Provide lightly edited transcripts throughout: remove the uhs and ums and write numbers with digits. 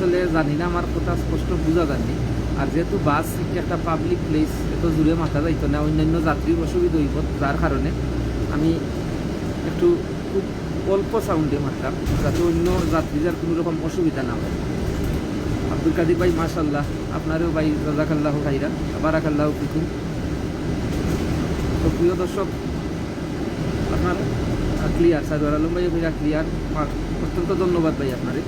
আসলে জানি না, আমার কথা স্পষ্ট বোঝা যায়নি। আর যেহেতু বাস একটা পাবলিক প্লেস, এত জোরে মাথা যাইতো না, অন্যান্য যাত্রীর অসুবিধা হইব, যার কারণে আমি একটু খুব অল্প সাউন্ডে মারতাম, যাতে অন্য যাত্রীদের কোনো রকম অসুবিধা না হয়। আব্দুল কাদির ভাই মাশাল্লাহ, আপনারও ভাই জাযাকাল্লাহ খাইরা, বারাকাল্লাহু ফিকুম। তো প্রিয় দর্শক, আপনার ক্লিয়ার, সাইদুর আলম ভাই ভাইয়া ক্লিয়ার, অত্যন্ত ধন্যবাদ ভাই আপনারে।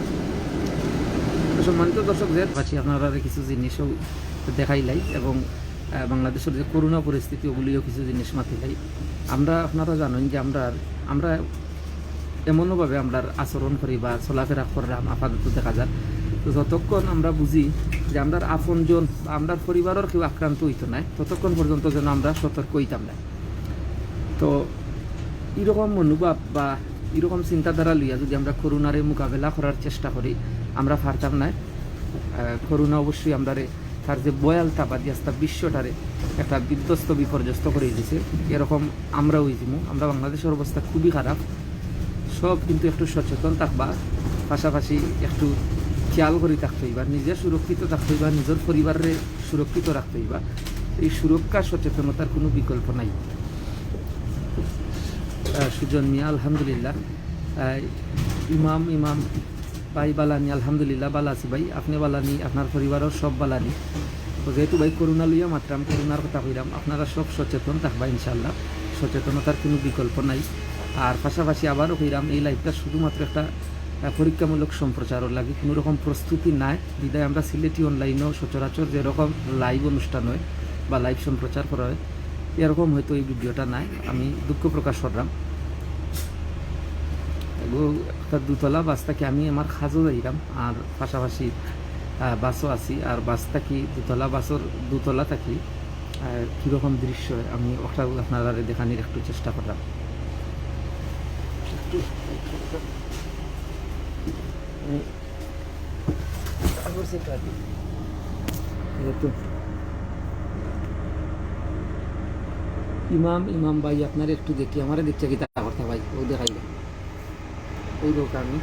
সম্মানিত দর্শক, যে পাচ্ছি আপনারা কিছু জিনিসও দেখাইলাই এবং বাংলাদেশের যে করোনা পরিস্থিতি ওগুলিও কিছু জিনিস মাতিলাই। আমরা, আপনারা জানেন যে আমরা এমনভাবে আমরা আচরণ করি বা চলাফেরা করলাম আপাতত দেখা যায়, তো যতক্ষণ আমরা বুঝি যে আমরা আপনজন বা আমরা পরিবারের কেউ আক্রান্ত হইতো না, ততক্ষণ পর্যন্ত যেন আমরা সতর্ক হইতাম না। তো এরকম মনোভাব বা এরকম চিন্তাধারা লইয়া যদি আমরা করোনারে মোকাবেলা করার চেষ্টা করি, আমরা পারতাম না। করোনা অবশ্যই আমরা তার যে বয়ালতা বা দিয়াস্তা বিশ্বটারে একটা বিধ্বস্ত বিপর্যস্ত করে দিয়েছে, এরকম আমরাও হইছিমু। আমরা বাংলাদেশের অবস্থা খুবই খারাপ। সব কিন্তু একটু সচেতন থাকবা, পাশাপাশি একটু খেয়াল করে থাকতে হইবা, নিজে সুরক্ষিত থাকতে হইবা, নিজের পরিবারে সুরক্ষিত রাখতে হইবা। এই সুরক্ষা সচেতনতার কোনো বিকল্প নাই। সুজন মিয়া আলহামদুলিল্লাহ, ইমাম ভাই বালানি আলহামদুলিল্লাহ বালা আছি ভাই, আপনি বালানি, আপনার পরিবারের সব বালানি। তো যেহেতু ভাই করোনা লইয়া মাত্রাম, করোনার কথা কইলাম, আপনারা সব সচেতন থাকবা ইনশাল্লাহ, সচেতনতার কোনো বিকল্প নাই। আর পাশাপাশি আবারও কইলাম, এই লাইভটা শুধুমাত্র একটা পরীক্ষামূলক সম্প্রচারও লাগে, কোনো রকম প্রস্তুতি নাই। বিদায় আমরা সিলেটি অনলাইনেও সচরাচর যেরকম লাইভ অনুষ্ঠান হয় বা লাইভ সম্প্রচার করা হয়, এরকম হয়তো এই ভিডিওটা নাই। আমি দুঃখ প্রকাশ করলাম। একটা দুতলা বাস থাকি, আমি আমার খাজও যাইলাম, আর পাশাপাশি বাসও আছি, আর বাস থাকি দুতলা, বাসের দুতলা থাকি কীরকম দৃশ্য আমি ওটা আপনারা দেখানোর একটু চেষ্টা করলাম। ইমাম ভাই আপনার একটু দেখি, আমার দেখছে কি তা করতে ভাই, ও দেখাইলে ওই রোগ। আমি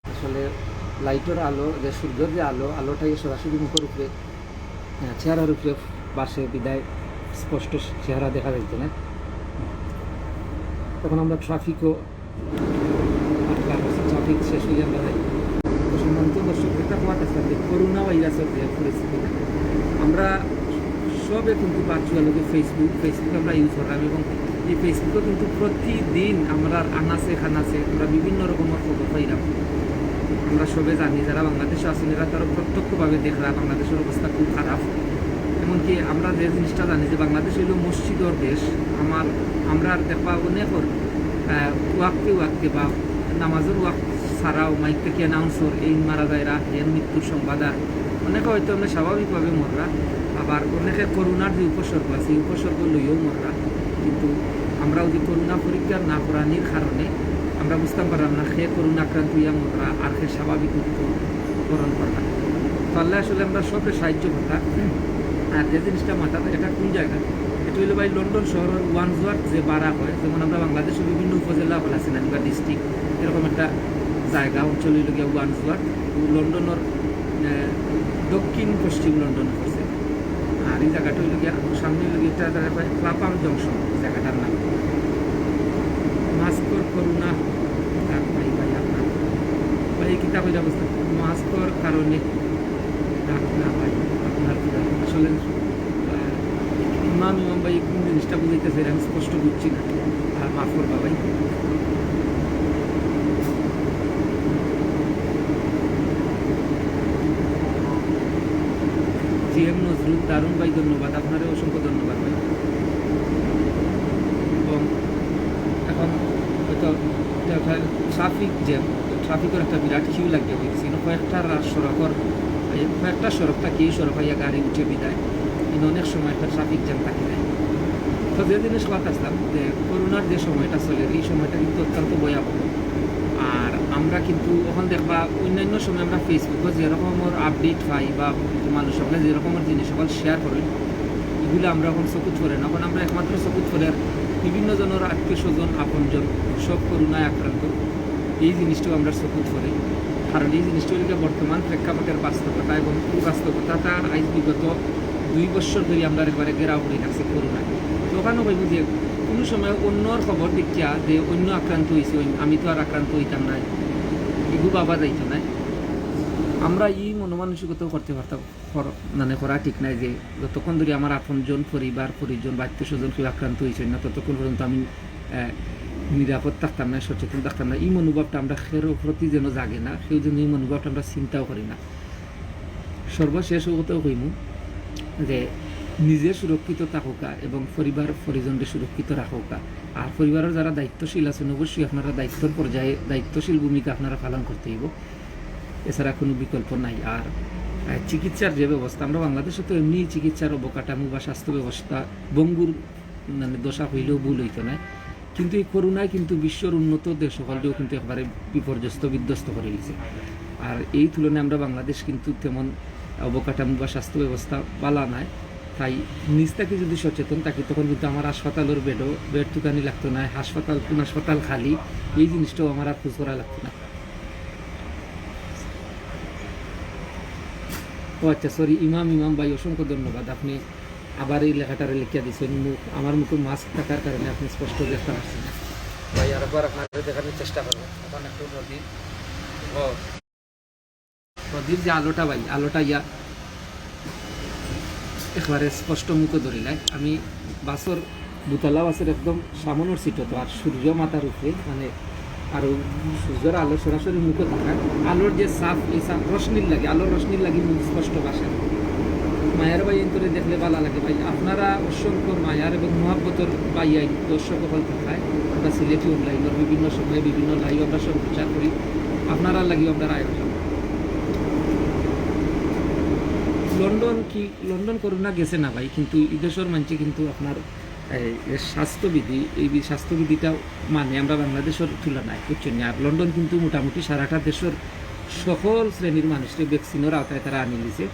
আসলে লাইটের আলো, যে সূর্যের যে আলোটাই সরাসরি মুখের উপরে, চেহারার উপরে বাসে, বিদায় স্পষ্ট চেহারা দেখা যাইতে না। তখন আমরা ট্রাফিকও ট্রাফিক শেষ হয়ে আমরা যাই। তো সম্মানিত দর্শক, একটা কথা থাকবে, করোনা ভাইরাসের যে পরিস্থিতিটা, আমরা সবে কিন্তু ভার্চুয়ালি ফেসবুক আমরা ইউজ করলাম, এবং এই ফেসবুকে কিন্তু প্রতিদিন আমরা আনাচে খানাচে আমরা বিভিন্ন রকমের খবর পাইলাম। আমরা সবে জানি, যারা বাংলাদেশে আছেন এরা তারা প্রত্যক্ষভাবে দেখলাম বাংলাদেশের অবস্থা খুব খারাপ। এমনকি আমরা যে জিনিসটা জানি যে বাংলাদেশ হইল মসজিদের দেশ, আমরা দেখবা অনেকর ওয়াক্তে বা নামাজের ওয়াক্ত ছাড়াও মাইক থেকে অ্যানাউন্সর এই মারা যায়রা, এর মৃত্যুর সংবাদ, অনেকে হয়তো আমরা স্বাভাবিকভাবে মররা, আবার অনেকে করোনার যে উপসর্গ আছে এই উপসর্গ লইয়েও মররা। কিন্তু আমরা ওই করোনা পরীক্ষা না করানির কারণে আমরা বুঝতে পারলাম না সে করোনা আক্রান্ত হইয়া মররা আর সে স্বাভাবিক মৃত্যু বরণ করলাম। তাহলে আসলে আমরা সবকে সাহায্য করতাম। আর যে জিনিসটা মাথাতে, এটা কোন জায়গা, এটা হইলো ভাই লন্ডন শহরের ওয়ানসওয়ার্থ যে বাড়া হয়, যেমন আমরা বাংলাদেশের বিভিন্ন উপজেলা আছে না বা ডিস্ট্রিক্ট, এরকম একটা জায়গা অঞ্চল হইল গিয়া ওয়ানসওয়ার্থ, লন্ডনের দক্ষিণ পশ্চিম লন্ডনে পড়ছে। আর এই জায়গাটা হইল গিয়া সামনে হইল গিয়ে একটা ক্লাপাম জংশন, জায়গাটার নাম। মাস্কর করোনা ভাই আপনার ভাই কিতাব হইলে অবস্থা, মাস্কর কারণে ডাক না ভাই আপনার আসলে ইমাম ভাই কোন জিনিসটা বুঝাইতেছে আমি স্পষ্ট বুঝছি না, মাফ করবা ভাই। জিএম নজরুল, দারুণ ভাই, ধন্যবাদ, আপনারও অসংখ্য ধন্যবাদ ভাই। এবং এখন হয়তো ট্রাফিক জ্যাম, ট্রাফিকের একটা বিরাট কিউ লাগিয়ে হয়েছে, কয়েকটা কয়েকটা সড়ক থাকে, এই সড়ক হইয়া গাড়ি উঠে বিদায়, কিন্তু অনেক সময় একটা ট্রাফিক জ্যাম থাকে না। তো যে জিনিস বাতাসলাম যে করোনার যে সময়টা চলে, এই সময়টা কিন্তু অত্যন্ত ভয়াবহ। আর আমরা কিন্তু এখন দেখবা অন্যান্য সময় আমরা ফেসবুকে যেরকমের আপডেট পাই বা মানুষ সকলে যেরকমের জিনিস সকল শেয়ার করি, এগুলো আমরা এখন চকুত করে না। এখন আমরা একমাত্র চকুত করে বিভিন্ন জনের আত্মীয় স্বজন আপনজন সব করোনায় আক্রান্ত, এই জিনিসটাও আমরা চকুত করে। কারণ এই জিনিসটা হইলে বর্তমান প্রেক্ষাপটের বাস্তবতা, এবং এই বাস্তবতাটা আজ বিগত 2 বছর ধরে আমরা একবারে ঘেরাও করে রাখছি করোনায়। তো ওখানে হইব যে কোনো সময় অন্যর খবর দেখিয়া যে অন্য আক্রান্ত হয়েছে, আমি তো আর আক্রান্ত হইতাম না, এগুলো বাবা যাইতো না। আমরা এই মনোমানসিকতাও করতে পারতাম, মানে করা ঠিক নাই যে যতক্ষণ ধরে আমার আপনজন, পরিজন বা আত্মীয় স্বজন কেউ আক্রান্ত হয়েছে না, ততক্ষণ পর্যন্ত আমি নিরাপদ থাকতাম না, সচেতন থাকতাম না। এই মনোভাবটা আমরা খের প্রতি যেন জাগে না, কেউ যেন এই মনোভাবটা আমরা চিন্তাও করি না। সর্বশেষ কথাও কইম যে নিজে সুরক্ষিত থাকুকা এবং পরিবার পরিজনকে সুরক্ষিত রাখুকা। আর পরিবারের যারা দায়িত্বশীল আছেন অবশ্যই আপনারা দায়িত্বর পর্যায়ে দায়িত্বশীল ভূমিকা আপনারা পালন করতে হইব, এছাড়া কোনো বিকল্প নাই। আর চিকিৎসার যে ব্যবস্থা, আমরা বাংলাদেশে তো এমনি চিকিৎসার অবকাঠামো বা স্বাস্থ্য ব্যবস্থা বঙ্গুর মানে দশা হইলেও ভুল হইতো না, কিন্তু এই করোনায় কিন্তু বিশ্বের উন্নত দেশ সকলকেও কিন্তু একবারে বিপর্যস্ত বিধ্বস্ত করে দিয়েছে। আর এই তুলনায় আমরা বাংলাদেশ কিন্তু তেমন অবকাঠামো বা স্বাস্থ্য ব্যবস্থা বালা নাই। তাই নিজ থেকে যদি সচেতন থাকি তখন কিন্তু আমার হাসপাতালের বেড টুকানি লাগতো না, কোন হাসপাতাল খালি এই জিনিসটাও আমার আর খোঁজ করা লাগতো না। ও আচ্ছা, সরি, ইমাম ভাই অসংখ্য ধন্যবাদ, আপনি আবার এই লেখাটারে লিখিয়া দিচ্ছেন। আমার মুখে মাস্ক থাকার কারণে আপনি স্পষ্ট দেখতে পাচ্ছেন না ভাই, আরেকবার আপনাকে দেখানোর চেষ্টা করবেন। এখন একটু নদীর যে আলোটা ভাই, আলোটা একবারে স্পষ্ট মুখে ধরিলাই। আমি বাসর দুতলা বাসের একদম সামনের সিটও তো, আর সূর্য মাথার উপরে, মানে আরও সূর্যের আলো সরাসরি মুখে থাকা, আলোর যে সাফ, এই সাফ রশ্মির লাগে, আলোর রশ্মির লাগে মুখ স্পষ্ট বাসে। মায়ার ভাই এন্তরে দেখলে ভালো লাগে ভাই। আপনারা অসংখ্য মায়ার এবং মহাব্বতর বাইয়াই দর্শক হল থাকায় আমরা সিলেটি অনলাইনের বিভিন্ন সময়ে বিভিন্ন লাইভ আমরা সম্প্রচার করি, আপনারা লাগি আমরা আয়োজন। লন্ডন করোনা গেছে না ভাই, কিন্তু এই দেশের মানুষে কিন্তু আপনার স্বাস্থ্যবিধি, এই স্বাস্থ্যবিধিটা মানে আমরা বাংলাদেশের তুলনায় বুঝছেন। আর লন্ডন কিন্তু মোটামুটি সারাটা দেশের সকল শ্রেণীর মানুষকে ভ্যাকসিনের আওতায় তারা আনিয়ে দিয়েছে,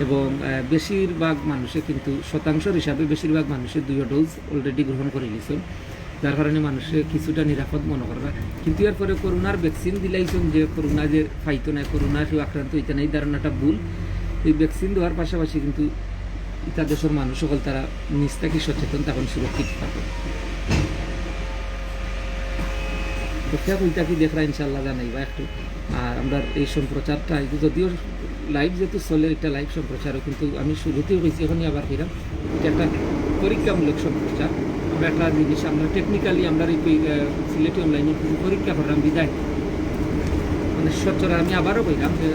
এবং বেশিরভাগ মানুষে কিন্তু শতাংশের হিসাবে বেশিরভাগ মানুষের 2 ডোজ অলরেডি গ্রহণ করে নিয়েছেন, যার কারণে মানুষের কিছুটা নিরাপদ মনে করবে। কিন্তু এরপরে করোনার ভ্যাকসিন দিলাইছেন যে করোনা যে ফাইতো না, করোনা কেউ আক্রান্ত হইতে না, এই ধারণাটা ভুল। এই ভ্যাকসিন দেওয়ার পাশাপাশি কিন্তু ইতা দেশের মানুষ সকল তারা নিজ থেকে সচেতন, তখন সুরক্ষিত থাকে। দেখা কইটা কি দেখরা ইনশাল্লাহ জানাইবা একটু। আর আমরা এই সম্প্রচারটা যদিও লাইভ যেহেতু চলে, এটা লাইভ সম্প্রচারও, কিন্তু আমি শুরুতেও হয়েছি, এখনই আবার ফিরাম, এটা একটা পরীক্ষামূলক সম্প্রচার। আমরা একটা জিনিস আমরা টেকনিক্যালি আমরা এই সিলেটি অনলাইনে পরীক্ষা করলাম বিদায়, মানে সচরাচর আমি আবারও কইলাম যে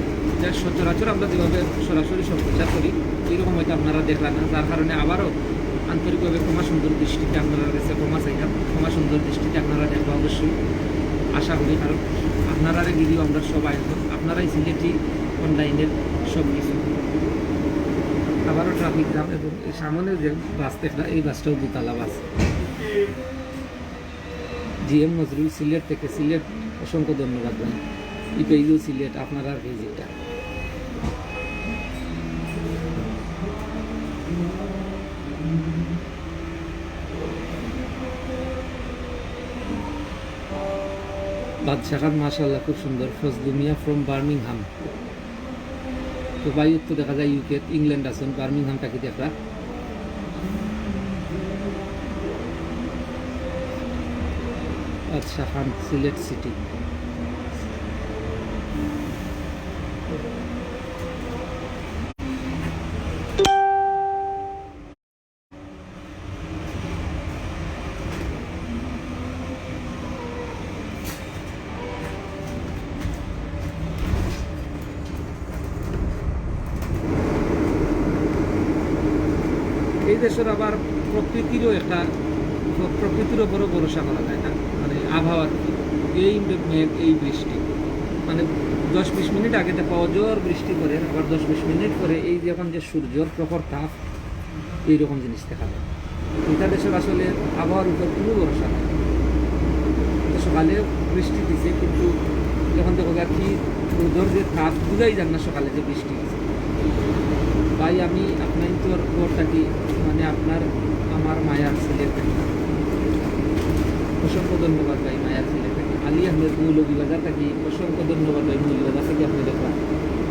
সচরাচর আমরা যেভাবে সরাসরি সম্প্রচার করি এইরকম হয়তো আপনারা দেখলাম না, যার কারণে আবারও আন্তরিকভাবে ক্ষমা সুন্দর দৃষ্টিতে আপনারা কাছে ক্ষমা চাইলাম। ক্ষমা সুন্দর দৃষ্টিতে আপনারা দেখবা অবশ্যই আশা করি, কারণ আপনারা ভিডিও আমরা সবাই আপনারাই সিলেটি অনলাইনের সব কিছু। আবারও ট্রাফিক জ্যাম, এবং এই সামনে যে বাস দেখলাম এই বাসটাও দুতলা বাস। জিএম নজরুল সিলেট থেকে, সিলেট অসংখ্য ধন্যবাদ ভাই। এই পেজও সিলেট আপনারা ভিজিটটা। বাদশাহ খান মাশাআল্লাহ খুব সুন্দর। ফজলুমিয়া ফ্রম বার্মিংহাম। তো ভাই তো দেখা যায় ইউকে, ইংল্যান্ড আছেন, বার্মিংহামটা কি দেখা। বাদশাহ খান সিলেট সিটি। এই দেশের আবার প্রকৃতির ওপরও ভরসা করা যায় না, মানে আবহাওয়ার এই মেঘ এই বৃষ্টি, মানে 10-20 মিনিট আগে দেখা অজর বৃষ্টি করে, আবার 10-20 মিনিট পরে এই যখন যে সূর্যর প্রখর তাপ, এইরকম জিনিস দেখা যায়। এটা দেশের আসলে আবহাওয়ার উপর কোনো ভরসা নেই। সকালে বৃষ্টি দিছে, কিন্তু যখন দেখো আর কি রোদর যে তাপ বুঝাই যান না সকালে যে বৃষ্টি দিছে। ভাই আমি আপনার তোর খবরটা কি, মানে আমার মায়ার ছেলে থেকে অসংখ্য ধন্যবাদ ভাই, মায়ার ছেলে থেকে। আলী আহমেদ মৌলভীবাজার থাকি অসংখ্য ধন্যবাদ ভাই। মৌলভীবাজার থেকে আপনি দেখলাম,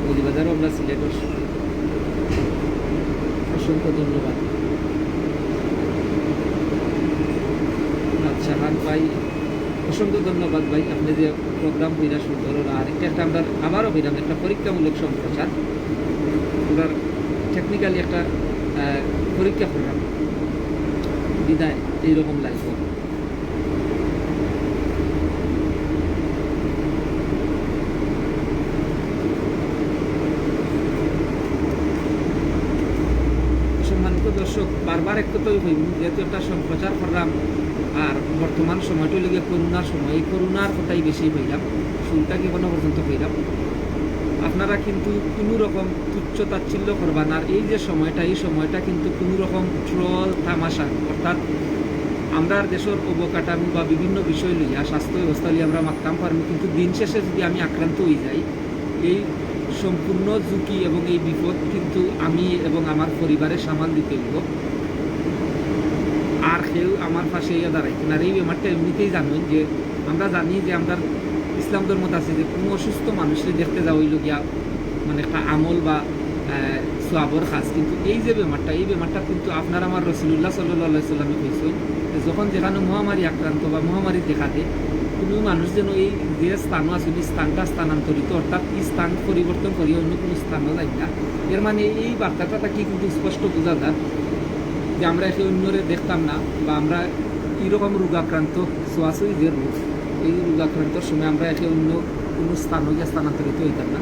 মৌলভীবাজারও আমরা সিলেটের, অসংখ্য ধন্যবাদ। শাহান ভাই অসংখ্য ধন্যবাদ ভাই, আপনি যে প্রোগ্রাম হইরা সুন্দর। আর একটা আমরা আবারও হইলাম একটা পরীক্ষামূলক সম্প্রচার, আমরা টেকনিক্যালি একটা পরীক্ষা করলাম বিদায় এইরকম লাইফ। সম্মানিত দর্শক, বারবার একটু তো হইব, যেহেতু একটা সম্প্রচার করলাম আর বর্তমান সময়টা লেগে করোনার সময়, এই করোনার কথাই বেশি হইলাম, শুরুটাকে কোনো পর্যন্ত হইলাম। আপনারা কিন্তু কোনো রকম তুচ্ছ তাচ্ছিল্য করবেন। আর এই যে সময়টা, এই সময়টা কিন্তু কোনো রকম ট্রল তামাশা, অর্থাৎ আমরা দেশের অবকাঠামো বা বিভিন্ন বিষয় লইয়া স্বাস্থ্য ব্যবস্থা লিয়ে আমরা মাখতাম পারবো, কিন্তু দিন শেষে যদি আমি আক্রান্ত হয়ে যাই, এই সম্পূর্ণ ঝুঁকি এবং এই বিপদ কিন্তু আমি এবং আমার পরিবারে সামাল দিতে হইব। আর কেউ আমার পাশে ইয়ে দাঁড়াইতেন। আর এই ব্যাপারটা এমনিতেই জানেন যে আমরা জানি যে আমরা ইসলাম ধর্মতে আছে যে কোনো অসুস্থ মানুষের দেখতে যাওয়া হইল গিয়া মানে একটা আমল বা সোয়াবর কাজ। কিন্তু এই যে ব্যাপারটা, এই ব্যাপারটা কিন্তু আপনার আমার রসুল্লাহ সাল্লাহ সাল্লামে কইছেন যে যখন যেখানে মহামারী আক্রান্ত বা মহামারী দেখা দেয়, কোনো মানুষ যেন এই যে স্থানও আছে এই স্থানটা স্থানান্তরিত, অর্থাৎ এই স্থান পরিবর্তন করিয়া অন্য কোনো স্থানও যায় না। এর মানে এই বার্তাটা কি কিন্তু স্পষ্ট বোঝা যায় যে আমরা একে অন্যরে দেখতাম না, বা আমরা কীরকম রোগাক্রান্ত ছোঁয়াছুঁই যে রোগ, এই রোগাক্রান্তর সময় আমরা একে অন্য কোনো স্থানও গিয়ে স্থানান্তরিত হইতাম না।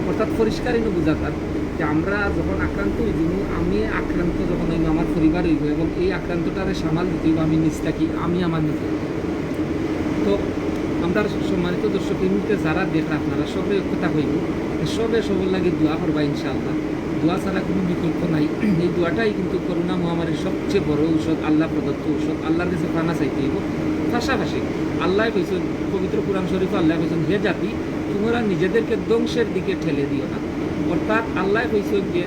অর্থাৎ পরিষ্কারই বোঝা যায় যে আমরা যখন আক্রান্ত হইব, আমি আক্রান্ত যখন হইব, আমার পরিবার হইব, এবং এই আক্রান্তটারে সামাল দিতে হইব আমি নিজটাকে, আমি আমার নিজে। তো আমরা সম্মানিত দর্শক, এই মুহূর্তে যারা দেখে আপনারা সবে কথা হইব, সবে সবার লাগে দোয়া করবা ইনশাআল্লাহ। দোয়া ছাড়া কোনো বিকল্প নাই। এই দোয়াটাই কিন্তু করোনা মহামারীর সবচেয়ে বড় ঔষধ, আল্লাহ প্রদত্ত ঔষধ। আল্লাহর কাছে ফানা চাইতে হইব। পাশাপাশি আল্লাহ কইছেন পবিত্র কুরআন শরীফ, আল্লাহ কইছেন হে জাতি, তোমরা নিজেদেরকে ধ্বংসের দিকে ঠেলে দিও না। অর্থাৎ আল্লাহ কইছেন যে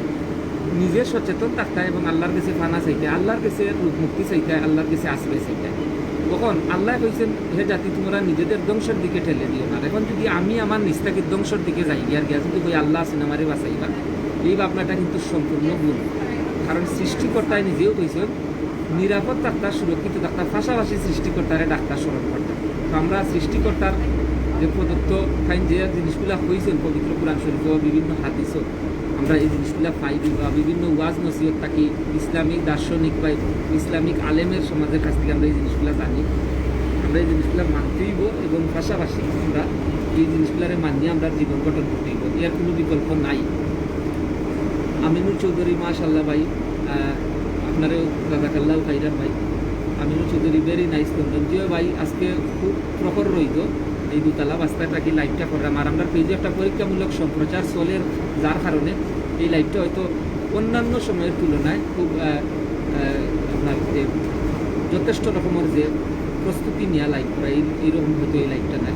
নিজে সচেতন থাকতে এবং আল্লাহর কাছে ফানা চাইতে, আল্লাহর কাছে মুক্তি চাইতে, আল্লাহর কাছে আশ্রয় চাইতে। তখন আল্লাহ কইছেন হে জাতি, তোমরা নিজেদের ধ্বংসের দিকে ঠেলে দিও না। এখন যদি আমি আমার নিস্তাকে ধ্বংসের দিকে যাই গিয়ার গিয়া যদি কই আল্লাহ আছেন আমারে বাঁচাইবা, এই ভাবনাটা কিন্তু সম্পূর্ণ ভুল। কারণ সৃষ্টিকর্তায় নিজেও কইছেন নিরাপদ ডাক্তার, সুরক্ষিত ডাক্তার, পাশাপাশি সৃষ্টিকর্তারে ডাক্তার স্মরণ করতাম। তো আমরা সৃষ্টিকর্তার যে প্রদত্ত ফাইন যে জিনিসগুলো হয়েছেন পবিত্র কুরআন শরীফ ও বিভিন্ন হাদিসও, আমরা এই জিনিসগুলো পাই বা বিভিন্ন ওয়াজ নসিহত থাকি, ইসলামিক দার্শনিক বা ইসলামিক আলেমের সমাজের কাছ থেকে আমরা এই জিনিসগুলো জানি। আমরা এই জিনিসগুলো মানতেইব এবং পাশাপাশি আমরা এই জিনিসগুলোরে মানিয়ে আমরা জীবন গঠন করতেইব, এর কোনো বিকল্প নাই। আমিনুর চৌধুরী মাশাল্লাহ ভাই, আপনারও জাযাকাল্লাহু খাইরান ভাই। Aminur Chowdhury very nice content. Jio ভাই আজকে খুব প্রখর রইত এই দুতলা বাস্তাটা কি লাইভটা করলাম। আর আমরা পেজে একটা পরীক্ষামূলক সম্প্রচার চলের, যার কারণে এই লাইভটা হয়তো অন্যান্য সময়ের তুলনায় খুব আপনার যে যথেষ্ট রকমের যে প্রস্তুতি নেওয়া লাইভ করা, এইরকম হয়তো এই লাইভটা নাই।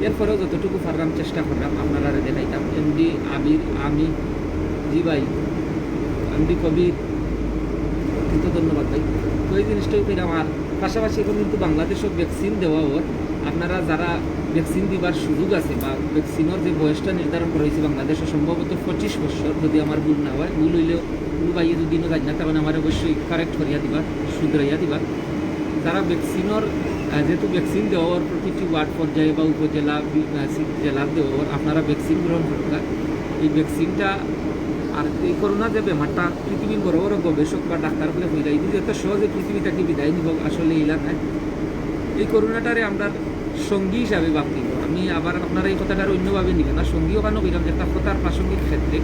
এরপরেও যতটুকু পারলাম চেষ্টা করলাম আপনারা দেখাইতাম। এমডি আবির, আমি, জি ভাই, এমডি কবির, কিন্তু ধন্যবাদ ভাই। তো এই জিনিসটাও পেলাম। আর পাশাপাশি এখন কিন্তু বাংলাদেশও ভ্যাকসিন দেওয়া ওর, আপনারা যারা ভ্যাকসিন দিবার সুযোগ আছে বা ভ্যাকসিনের যে বয়সটা নির্ধারণ করা হয়েছে বাংলাদেশে সম্ভবত 25 বছর, যদি আমার ভুল না হয়, ভুল হইলেও ভুল বাইয়ে যদি জানি না, তখন আমার অবশ্যই কারেক্ট করিয়া দিবা, শুধরাইয়া দিবা। যারা ভ্যাকসিনের যেহেতু ভ্যাকসিন দেওয়ার প্রতিটি ওয়ার্ড পর্যায়ে বা উপজেলা জেলার দেওয়ার আপনারা ভ্যাকসিন গ্রহণ করবেন। এই ভ্যাকসিনটা আর এই করোনা যে বেমারটা পৃথিবীর বড় বড় গবেষক বা ডাক্তারগুলো হয়ে যায়, কিন্তু এত সহজে পৃথিবীটাকে বিদায় নিব আসলে এইলা নাই। এই করোনাটারে আমরা সঙ্গী হিসাবে ভাবতে দিব। আমি আবার আপনারা এই কথাটার অন্যভাবে নিবেন না, সঙ্গীও কেন কইলাম যে একটা কথার প্রাসঙ্গিক ক্ষেত্রে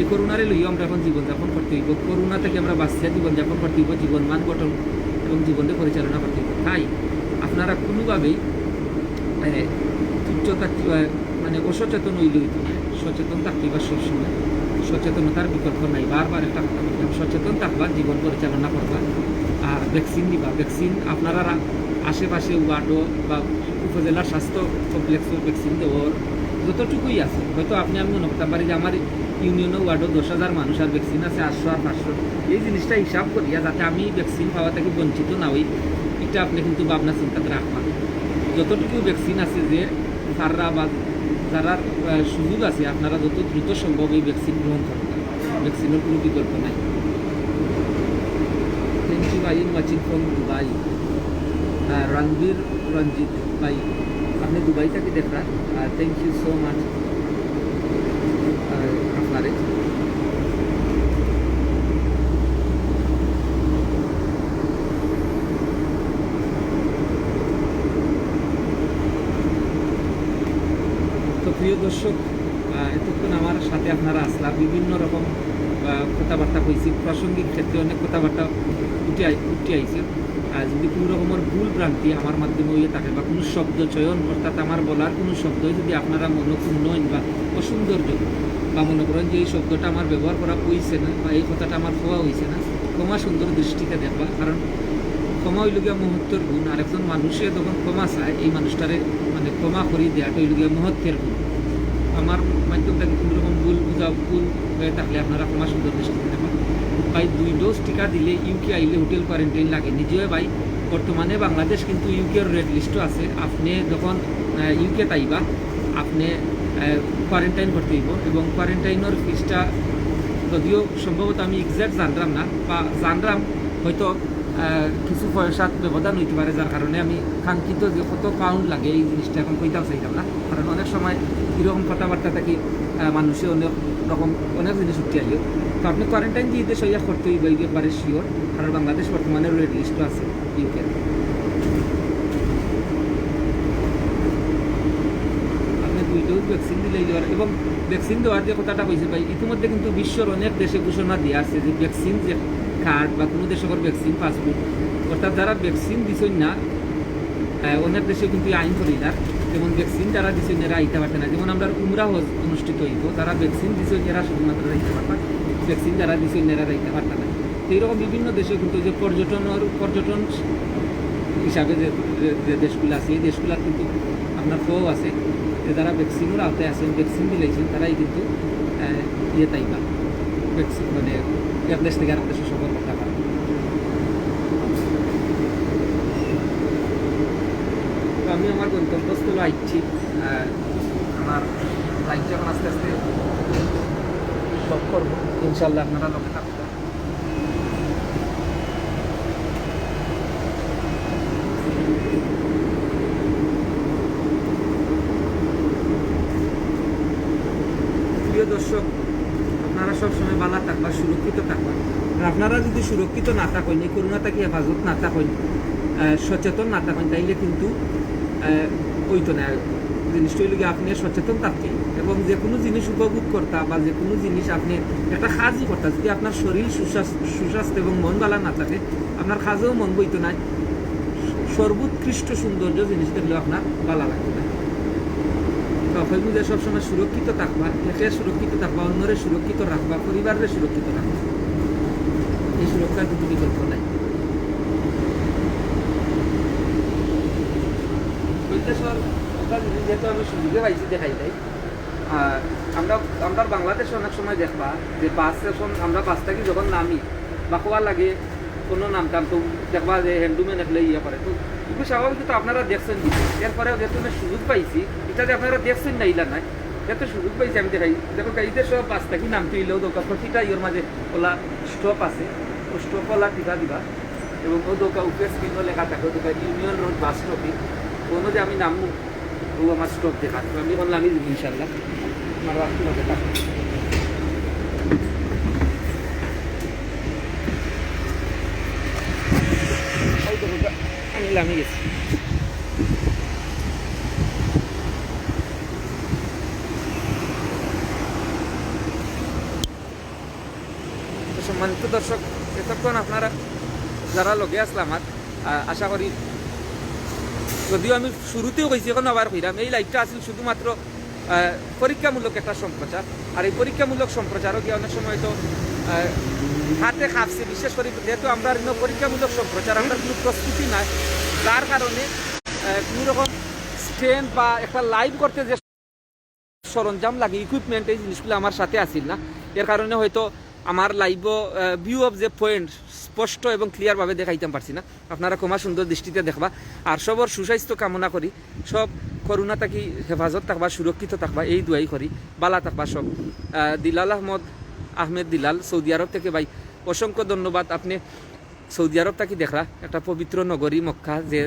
এই করোনারে লইও আমরা এখন জীবনযাপন করতে হইব। করোনা থেকে আমরা বাঁচিয়া জীবনযাপন করতে হইব, জীবন মান গঠন এবং জীবনকে পরিচালনা করতে হইব। তাই আপনারা কোনোভাবেই তুচ্ছতা মানে অসচেতন হইলে হইতে না, সচেতন থাকতে বা সবসময় সচেতনতার বিকল্প নাই। বারবার একটা কথা বললাম, সচেতন থাকবা, জীবন পরিচালনা করবা আর ভ্যাকসিন দিবা। ভ্যাকসিন আপনারা আশেপাশে ওয়ার্ডও বা উপজেলার স্বাস্থ্য কমপ্লেক্সও ভ্যাকসিন দেওয়ার যতটুকুই আছে, হয়তো আপনি আমি মনে করতে পারি যে আমার ইউনিয়নও ওয়ার্ডও 10,000 মানুষ আর ভ্যাকসিন আছে 800 আর 500, এই জিনিসটা হিসাব করিয়া যাতে আমি ভ্যাকসিন পাওয়া থেকে বঞ্চিত না হই, এটা আপনি কিন্তু ভাবনা চিন্তাতে রাখবেন। যতটুকু ভ্যাকসিন আছে যে যারা বা যারা সুযোগ আছে আপনারা যত দ্রুত সম্ভব এই ভ্যাকসিন গ্রহণ করতে, ভ্যাকসিনের কোনো বিকল্প নাই। Thank you I am watching from Dubai. Ranbir Ranjit ভাই, আপনি দুবাই থেকে দেখরা, থ্যাংক ইউ সো মাচ আপনারে। তো প্রিয় দর্শক, এতক্ষণ আমার সাথে আপনারা আসলাম, বিভিন্ন রকম কথাবার্তা কইছি, প্রাসঙ্গিক ক্ষেত্রে অনেক কথাবার্তা উঠে আইছে। যদি কোনো রকমের ভুল ভ্রান্তি আমার মাধ্যমে হয়ে থাকে বা কোনো শব্দ চয়ন অর্থাৎ আমার বলার কোনো শব্দ যদি আপনারা মনক্ষুণ্ণ হন বা অসৌন্দর্য বা মনে করেন যে এই শব্দটা আমার ব্যবহার করা হয়েছে না বা এই কথাটা আমার হওয়া হয়েছে না, ক্ষমা সুন্দর দৃষ্টিতে দেখবা। কারণ ক্ষমা হইলগিয়া মহত্বর গুণ, আর একজন মানুষে যখন ক্ষমা চায় এই মানুষটারে মানে ক্ষমা করিয়ে দেওয়াটা হইলগিয়া মহত্বের গুণ। আমার মাধ্যম থেকে কোনো রকম ভুল হয়ে থাকলে আপনারা ক্ষমা সুন্দর দৃষ্টিতে দেখবেন। ভাই 2 ডোজ টিকা দিলে ইউকে আইলে হোটেল কোয়ারেন্টাইন লাগে নিজেও ভাই। বর্তমানে বাংলাদেশ কিন্তু ইউকের রেড লিস্টও আছে। আপনি যখন ইউকে তাইবা আপনি কোয়ারেন্টাইন করতে হইব, এবং কোয়ারেন্টাইনের ফিসটা যদিও সম্ভবত আমি এক্সাক্ট জানলাম না, বা জানলাম হয়তো কিছু পয়সার ব্যবধান হইতে পারে, যার কারণে আমি কাঙ্ক্ষিত যে কত পাউন্ড লাগে এই জিনিসটা এখন কইতাম চাইতাম না। কারণ অনেক সময় কীরকম কথাবার্তা থাকি মানুষে অনেক জিনিস উঠতে আইও। তো আপনি কোয়ারেন্টাইন দিয়ে দেশ হইয়া করতে হইব একবারে শিওর, কারণ বাংলাদেশ বর্তমানে রেড লিস্টও আছে ইউকে। আপনি 2 ডোজ ভ্যাকসিন দিলেই দেওয়ার, এবং ভ্যাকসিন দেওয়ার যে কথাটা কইছে ভাই, ইতিমধ্যে কিন্তু বিশ্বের অনেক দেশে ঘোষণা দিয়ে আসছে যে ভ্যাকসিন যে কার্ড বা কোনো দেশের ভ্যাকসিন পাসপোর্ট, অর্থাৎ যারা ভ্যাকসিন দিছেন না অনেক দেশে কিন্তু আইন করি না, যেমন ভ্যাকসিন যারা দিছেন এরা আইতে পারতে না। যেমন আমরা উমরা অনুষ্ঠিত হইব, যারা ভ্যাকসিন দিছেন এরা শুধুমাত্র যাইতে পারবা, ভ্যাকসিন যারা দিছেন এরা যাইতে পারত না। এইরকম বিভিন্ন দেশে কিন্তু যে পর্যটন হিসাবে যে দেশগুলো আছে এই দেশগুলোর কিন্তু আপনার ফোও আছে যে যারা ভ্যাকসিনের আওতায় আছেন, ভ্যাকসিন দিলেছেন তারাই কিন্তু তাইবা ভ্যাকসিন মানে এক দেশ থেকে আরেক দেশে সফর করতে পারে। তো আমি আমার গন্তব্যস্থলে আইছি, আমার লাইফটা এখন আস্তে আস্তে সব করবো ইনশাল্লাহ, আপনারা লোকে থাকবেন। প্রিয় দর্শক, আপনারা সবসময় ভালো থাকবা, সুরক্ষিত থাকবা। আর আপনারা যদি সুরক্ষিত না থাকেন, এই করোনা থেকে হেফাজত না থাকেন, সচেতন না থাকেন, তাইলে কিন্তু ওইতো না জিনিসটা হইলে আপনি সচেতন থাকতে এবং যে কোনো জিনিস উপভোগ করতা বা যে কোনো জিনিস আপনি একটা কাজই করতা, যদি আপনার শরীর সুস্বাস্থ্য এবং মন ভালো না থাকে আপনার কাজেও মন বইতো না, সর্বোৎকৃষ্ট সৌন্দর্য জিনিস দেখলেও আপনার ভালো লাগবে না। তখন বুঝে সবসময় সুরক্ষিত থাকবা, একে সুরক্ষিত থাকবা, অন্যরে সুরক্ষিত রাখবা, পরিবারের সুরক্ষিত রাখবা, এই সুরক্ষার কিন্তু বিকল্প নাই। যেহেতু আমি সুযোগে পাইছি দেখাই দেয়, আমরা বাংলাদেশে অনেক সময় দেখবা যে বাস যখন আমরা বাস থাকি যখন নামি বা কোয়া লাগে কোনো নামতাম তো দেখবা যে হ্যান্ডলুমে নেকলে ইয়ে করে, তো খুবই স্বাভাবিক। তো আপনারা দেখছেন এরপরেও যেহেতু আমি সুযোগ পাইছি, এটা যে আপনারা দেখছেন না ইলা নাই, যেহেতু সুযোগ পাইছি আমি দেখাই। দেখো গাড়িতে সব বাস থাকি নামতে হইলেও দোকান প্রতিটা ইয়ের মাঝে ওলা স্টপ আছে, ও স্টপ ওলা দিবা এবং ও দোকান উপরে স্ক্রিনও লেখা থাকে দোকান ইউনিয়ন রোড বাস স্টপে, কোনো যে আমি নামবো ও আমার স্টপ দেখা, আমি বললামই যাবো ইনশাল্লাহ। আমার রাস্তা দেখা আমি গেছি। সম্মানিত দর্শক, এতক্ষণ আপনারা যারা লগে আসলে আমার আশা করি, যদিও আমি শুরুতেও কইছি এখন আবার কইরাম, এই লাইভটা আসলে শুধুমাত্র পরীক্ষামূলক একটা সম্প্রচার। আর এই পরীক্ষামূলক সম্প্রচারও কি অনেক সময় তো হাতে খাপছে, বিশেষ করে যেহেতু আমরা পরীক্ষামূলক সম্প্রচার আমরা কোনো প্রস্তুতি নাই, যার কারণে কোনো রকম স্ট্যান্ড বা একটা লাইভ করতে যে সরঞ্জাম লাগে, ইকুইপমেন্ট, এই জিনিসগুলো আমার সাথে আসিল না। এর কারণে হয়তো আমার লাইভ ভিউ অফ যে পয়েন্ট স্পষ্ট এবং ক্লিয়ারভাবে দেখাইতাম পারছি না, আপনারা ক্ষমা সুন্দর দৃষ্টিতে দেখবা। আর সবর সুস্বাস্থ্য কামনা করি, সব করোনা থাকি হেফাজত থাকবা, সুরক্ষিত থাকবা, এই দুয়াই করি, বালা থাকবা সব। দিলাল আহমেদ দিলাল সৌদি আরব থেকে ভাই অসংখ্য ধন্যবাদ। আপনি সৌদি আরব থাকি দেখলা একটা পবিত্র নগরী মক্কা, যে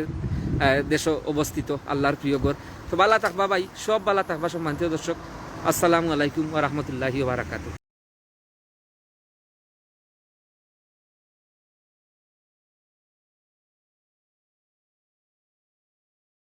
দেশ অবস্থিত আল্লাহর প্রিয় ঘর। তো বালা থাকবা ভাই, সব বালা থাকবা সম্মানিত দর্শক। আসসালামু আলাইকুম ওয়া রাহমাতুল্লাহি ওয়া বারাকাতুহু।